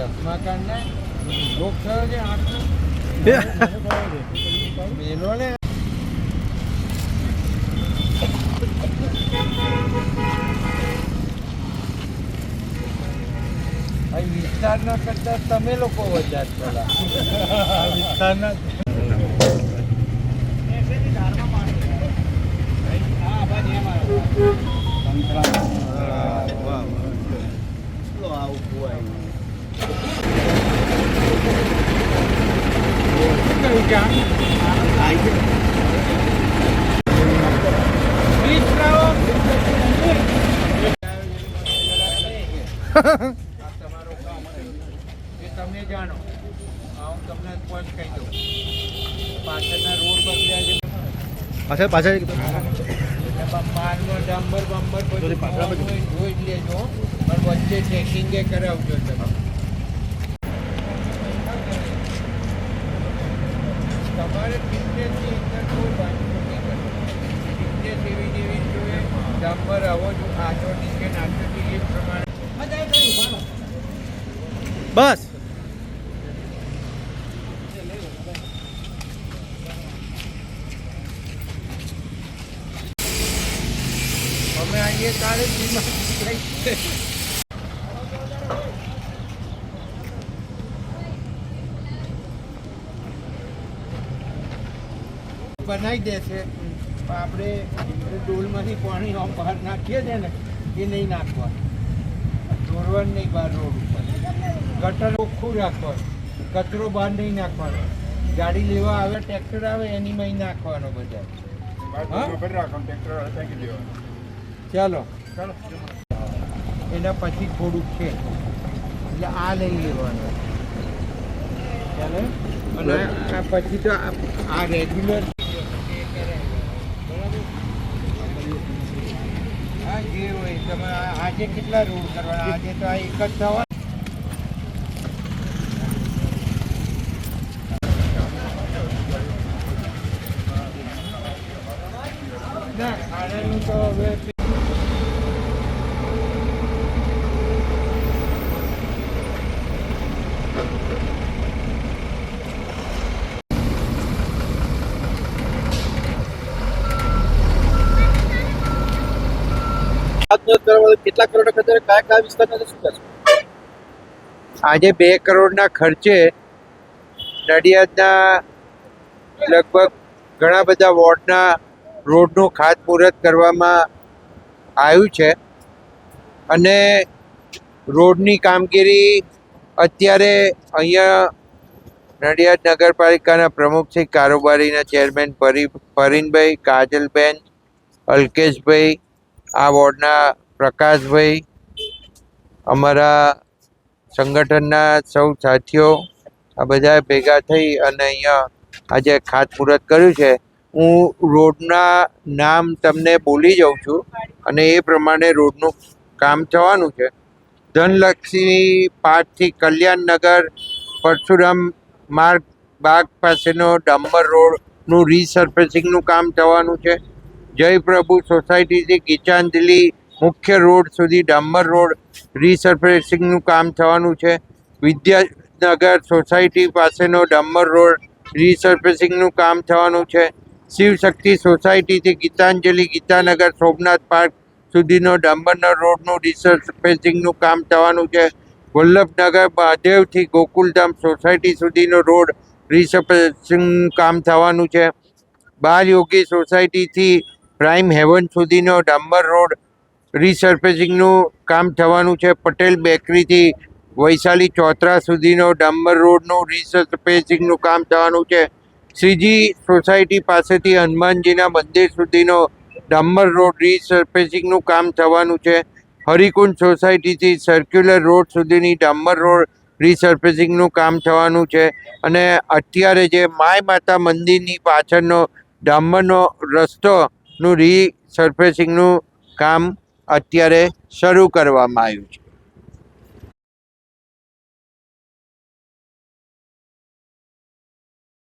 ચશ્મા કાઢને લોક થયો છે આંખનો મેલો ને વિસ્તારના કરતા તમે લોકો વધારે પેલા વિસ્તારના તમે જાણો હું તમને પોઈન્ટ કહી દઉં પાછળના રોડ બગડ્યા છે પાછળ માલમાં ડાંબર બાંબર બધું જોઈ જ લેજો પણ વચ્ચે ચેકિંગ કરાવજો તમે તમારે ફિટનેસની અંદર કોઈ બાંધવું નહીં ફિટનેસ એવી જેવી જોઈએ ડાંબર આવો જો આજો નીચે નાચો એ પ્રમાણે બસ અમે આવીએ તારે બનાવી દેશે આપણે ડોલમાંથી પાણી બહાર નાખીએ છે ને એ નહીં નાખવાનું દોરવાનું નહીં બહાર રોડ ઉપર ગટર ચોખ્ખું રાખવાનું કચરો બહાર નહીં નાખવાનો ગાડી લેવા આવે ટ્રેક્ટર આવે એની માં નાખવાનો બધા ચાલો એના પછી થોડુંક છે એટલે આ લઈ લેવાનું ચાલો અને આ પછી તો આ રેગ્યુલર હા જે હોય તમે આજે કેટલા રોડ કરવાના આજે તો આ એક જ થવા ના ખાડાનું તો હવે કેટલા કરોડ ખર્ચે કયા વિસ્તારના શું કહેશો? આજે 2 કરોડના ખર્ચે નડિયાદના લગભગ ઘણા બધા વોર્ડના રોડનું ખાતમુહૂર્ત કરવામાં આવ્યું છે અને રોડની કામગીરી અત્યારે અહીંયા નડિયાદ નગરપાલિકાના પ્રમુખ શ્રી કારોબારીના ચેરમેન પરીનભાઈ, કાજલબેન, અલ્કેશભાઈ, આ વોર્ડના પ્રકાશભાઈ, અમારા સંગઠનના સૌ સાથીઓ આ બધા ભેગા થઈ અને અહીંયા આજે ખાતમુહૂર્ત કર્યું છે. હું રોડના નામ તમને બોલી જાઉં છું અને એ પ્રમાણે રોડનું કામ થવાનું છે. ધનલક્ષ્મી પાર્કથી કલ્યાણનગર પરશુરામ માર્ગ બાગ પાસેનો ડાંબર રોડનું રીસર્ફેસિંગનું કામ થવાનું છે. જયપ્રભુ સોસાયટીથી ગીતાંજલિ મુખ્ય રોડ સુધી ડાંબર રોડ રીસર્ફેસિંગનું કામ થવાનું છે. વિદ્યાનગર સોસાયટી પાસેનો ડાંબર રોડ રીસર્ફેસિંગનું કામ થવાનું છે. શિવશક્તિ સોસાયટીથી ગીતાંજલિ ગીતાનગર સોમનાથ પાર્ક સુધીનો ડાંબરના રોડનું રીસર્ફેસિંગનું કામ થવાનું છે. વલ્લભનગર મહાદેવથી ગોકુલધામ સોસાયટી સુધીનો રોડ રીસર્ફેસિંગનું કામ થવાનું છે. બાલયોગી સોસાયટીથી પ્રાઇમ હેવન સુધીનો ડાંબર રોડ રીસર્ફેસિંગનું કામ થવાનું છે. પટેલ બેકરીથી વૈશાલી ચોતરા સુધીનો ડાંબર રોડનું રીસર્ફેસિંગનું કામ થવાનું છે. શ્રીજી સોસાયટી પાસેથી હનુમાનજીના મંદિર સુધીનો ડાંબર રોડ રીસર્ફેસિંગનું કામ થવાનું છે. હરિકુંજ સોસાયટીથી સર્ક્યુલર રોડ સુધીની ડાંબર રોડ રીસર્ફેસિંગનું કામ થવાનું છે. અને અત્યારે જે માય માતા મંદિરની પાછળનો ડાંબરનો રસ્તોનું રીસર્ફેસિંગનું કામ અત્યારે શરૂ કરવામાં આવ્યું છે.